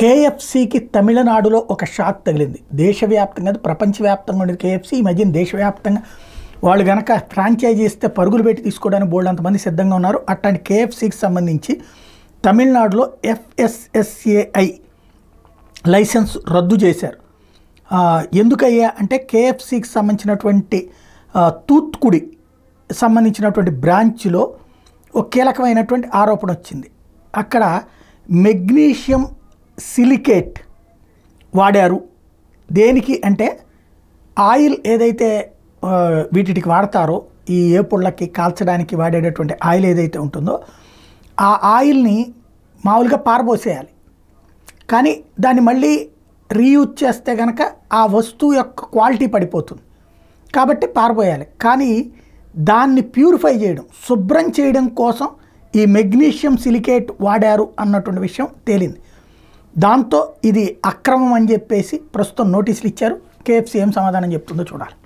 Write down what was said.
కేఎఫ్సీకి తమిళనాడులో ఒక షాక్ తగిలింది. దేశవ్యాప్తంగా ప్రపంచవ్యాప్తంగా ఉండేది కేఎఫ్సీ ఈ మధ్యన దేశవ్యాప్తంగా వాళ్ళు కనుక ఫ్రాంచైజీ ఇస్తే పరుగులు పెట్టి తీసుకోవడానికి బోల్డ్ అంతమంది సిద్ధంగా ఉన్నారు. అట్లాంటి కేఎఫ్సీకి సంబంధించి తమిళనాడులో ఎఫ్ఎస్ఎస్ఏఐ లైసెన్స్ రద్దు చేశారు. ఎందుకయ్యా అంటే కేఎఫ్సీకి సంబంధించినటువంటి తూత్కుడి సంబంధించినటువంటి బ్రాంచ్లో ఒక కీలకమైనటువంటి ఆరోపణ వచ్చింది. అక్కడ మెగ్నీషియం సిలికేట్ వాడారు. దేనికి అంటే ఆయిల్ ఏదైతే వీటికి వాడతారో ఈ ఏపుళ్ళకి కాల్చడానికి వాడేటటువంటి ఆయిల్ ఏదైతే ఉంటుందో ఆ ఆయిల్ని మామూలుగా పారబోసేయాలి. కానీ దాన్ని మళ్ళీ రీయూజ్ చేస్తే కనుక ఆ వస్తువు యొక్క క్వాలిటీ పడిపోతుంది కాబట్టి పారబోయాలి. కానీ దాన్ని ప్యూరిఫై చేయడం శుభ్రం చేయడం కోసం ఈ మెగ్నీషియం సిలికేట్ వాడారు అన్నటువంటి విషయం తేలింది. దాంతో ఇది అక్రమం అని చెప్పేసి ప్రస్తుతం నోటీసులు ఇచ్చారు. కేఎఫ్సీ ఏం సమాధానం చెప్తుందో చూడాలి.